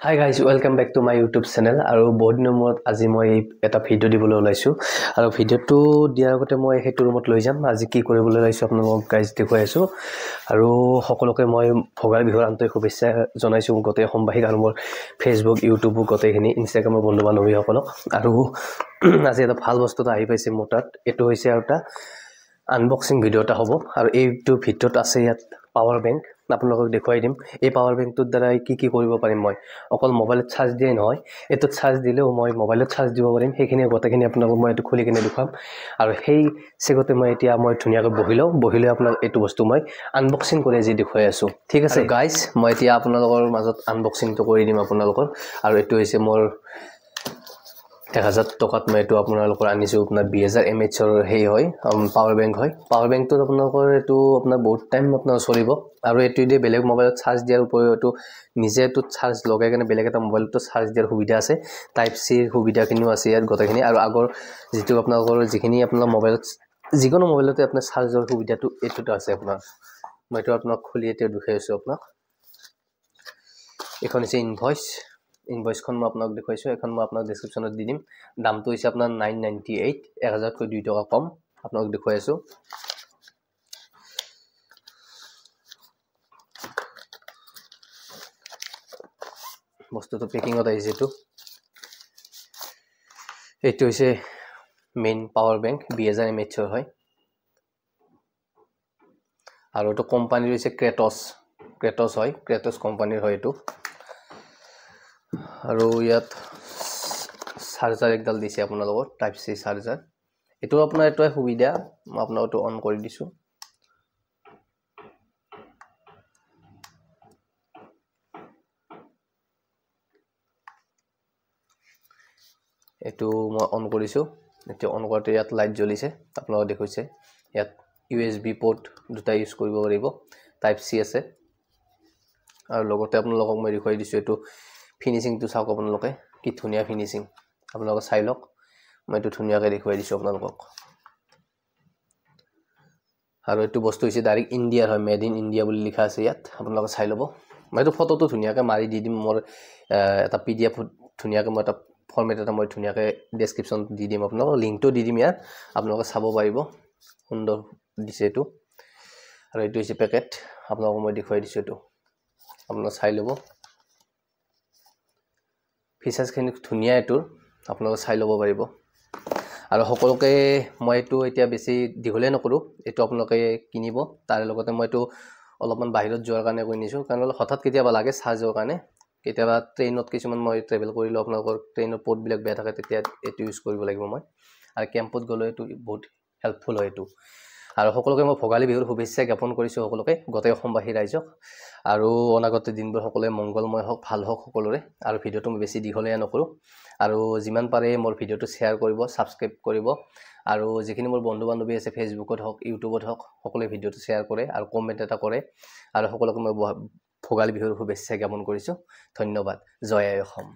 Hi guys, welcome back to my YouTube channel. আৰু বহুত দিনৰ মূৰত আজি মই এটা ভিডিও দিবলৈ ওলাইছো আৰু ভিডিওটো দিয়াৰ আগতে মই হেতু ৰুমত লৈ যাম আজি কি কৰিবলৈ ওলাইছো আপোনালোকক গাইজ দেখুৱাই আছো আৰু সকলোকে মই ভোগালী বিহুৰ আন্তৰিক শুভেচ্ছা জনাইছো গতে সম্বাহিক আৰু মোৰ Facebook YouTube গতেখিনি Instagramৰ বন্ধু বান্ধৱী সকলক আৰু আজি এটা ভাল বস্তু আহি পাইছে মোৰ তাত এটো হৈছে আৰু এটা আনবক্সিং ভিডিও এটা হ'ব আৰু এইটো ভিডিওত আছে ইয়াত পাৱাৰ বেংক আপোনালোকক দেখুৱাই দিম এই পাৱাৰ বেংকটোৰ দ্বাৰা কি কৰিব পাৰিম মই অকল মোবাইলত চাৰ্জ দিয়ে নহয় এটো চাৰ্জ দিলেও মই মোবাইলত চাৰ্জ দিব পাৰিম সেইখিনি গতেখিনি আপোনালোকক মই এটো খুলি কিনে দেখাম আৰু সেই সেগতে মই এতিয়া মই ধুনিয়াকৈ বহিলে আপোনাক এটো বস্তু মই আনবক্সিং কৰি আজি দেখুৱাই আছো ঠিক আছে গাইস মই এতিয়া আপোনালোকৰ মাজত আনবক্সিংটো কৰি দিম আপোনালোকৰ আৰু এটো হৈছে মোৰ 1000 টকাত মই এটো আপোনালোকৰ আনিছো আপোনাৰ 2000 mAh ৰ হেই হয় পাৱাৰ বেংক হয় পাৱাৰ বেংকটো আপোনালোকৰ এটো আপোনাৰ বহুত টাইম আপোনাৰ চলিব আৰু এটো দিয়ে বেলেগ মোবাইলত চাৰ্জ দিয়াৰ উপৰিও এটো নিজে এটো চাৰ্জ লগাই কেনে বেলেগ এটা মোবাইলটো চাৰ্জ দিয়াৰ সুবিধা আছে টাইপ সি সুবিধা কিনিও আছে ইয়াত গতেখিনি আৰু আগৰ যেটো আপোনালোকৰ যিখিনি আপোনাৰ মোবাইলত যিকোনো মোবাইলতে আপোনাৰ চাৰ্জৰ সুবিধাটো এটোটো আছে আপোনাৰ মই এটো আপোনাক খুলি এটো দেখাই আছো আপোনাক এখন আছে ইনভয়েসখন মই আপোনাক দেখাইছো এখন মই আপোনাক ডেসক্ৰিপচনত দি দিম দামটো হৈছে আপোনাৰ 998 1000 কৈ 2 টকা কম আপোনাক দেখাই আছো বস্তুটো পেকিংত আহিছে এটো হৈছে মেইন পাৱাৰ বেংক 2000 mAh হয় আৰু এটো কোম্পানীৰ হৈছে ক্ৰেটস হয় ক্ৰেটস কোম্পানীৰ হয় এটো আৰু ইয়াত চাৰ্জাৰ একডাল দিছে আপোনালোকৰ টাইপ সি চাৰ্জাৰ এটো আপোনাৰ এটোই সুবিধা মই আপোনাক অন কৰি দিছো এটো মই অন কৰিছো এটো অন কৰতে ইয়াত লাইট জ্বলিছে আপোনালোক দেখুইছে ইয়াত USB পোৰ্ট দুটা ইউজ কৰিব পাৰিব টাইপ সি আছে আৰু লগতে আপোনালোকক মই দেখুৱাই দিছো এটো ফিনিশিংটো চাওক আপোনালোকে কি ধুনিয়া ফিনিশিং আপোনালোক চাই লওক মই এটো ধুনিয়াকৈ দেখুৱাই দিছো আপোনালোকক আৰু এটো বস্তু হৈছে ডাইৰেক্ট ইন্ডিয়াৰ হয় মেড ইন ইন্ডিয়া বুলি লিখা আছে ইয়াত আপোনালোক চাই লব মই এটো ফটোটো ধুনিয়াকৈ মাৰি দি দিম মোৰ এটা PDF ধুনিয়াকৈ মই এটা ফৰমেট এটা মই ধুনিয়াকৈ ডেসক্ৰিপচন দি দিম আপোনালোক লিংকটো দি দিম ইয়াত আপোনালোকে চাব পাৰিব সুন্দৰ দিছে এটো আৰু এটো হৈছে পেকেট আপোনালোক মই দেখুৱাই দিছো এটো আপোনালোক চাই লব ফিচাৰ্স খিনি ধুনিয়া এটো আপোনালোক চাই লব পাৰিব আৰু সকলোকে মই এটো এতিয়া বেছি দিঘলে নকৰো এটো আপোনালোকে কিনিব তাৰ লগতে মই এটো অলপমান বাহিৰত যোৱাৰ কাৰণে কৈ নিছো কাৰণ হঠাৎ কেতিয়াবা লাগে চাৰ্জৰ কাৰণে কেতিয়াবা ট্ৰেইনত কিছুমান মই ট্ৰেভেল কৰিলো আপোনালোকৰ ট্ৰেইনৰ পোৰ্ট বিলাক বেয়া থাকে তেতিয়া এটো ইউজ কৰিব লাগিব মই আৰু কেম্পত গলে এটো বহুত হেল্পফুল হয় এটো আৰু সকলোকে মই ভোগালী বিহুৰ শুভেচ্ছা জ্ঞাপন কৰিছো সকলোকে গতে অসমবাসী ৰাইজক আৰু অনাগত দিনবোৰ সকলোৱে মংগলময় হওক ভাল হওক সকলোৰে আৰু ভিডিওটো মই বেছি দিঘলে নকৰো আৰু যিমান পাৰে মোৰ ভিডিওটো শেয়াৰ কৰিব সাবস্ক্ৰাইব কৰিব আৰু যিখিনি মোৰ বন্ধু বান্ধৱী আছে ফেসবুকত হওক ইউটিউবত হওক সকলোৱে ভিডিওটো শেয়াৰ কৰে আৰু কমেন্ট এটা কৰে আৰু সকলোকে মই ভোগালী বিহুৰ শুভেচ্ছা জ্ঞাপন কৰিছো ধন্যবাদ জয় আই অসম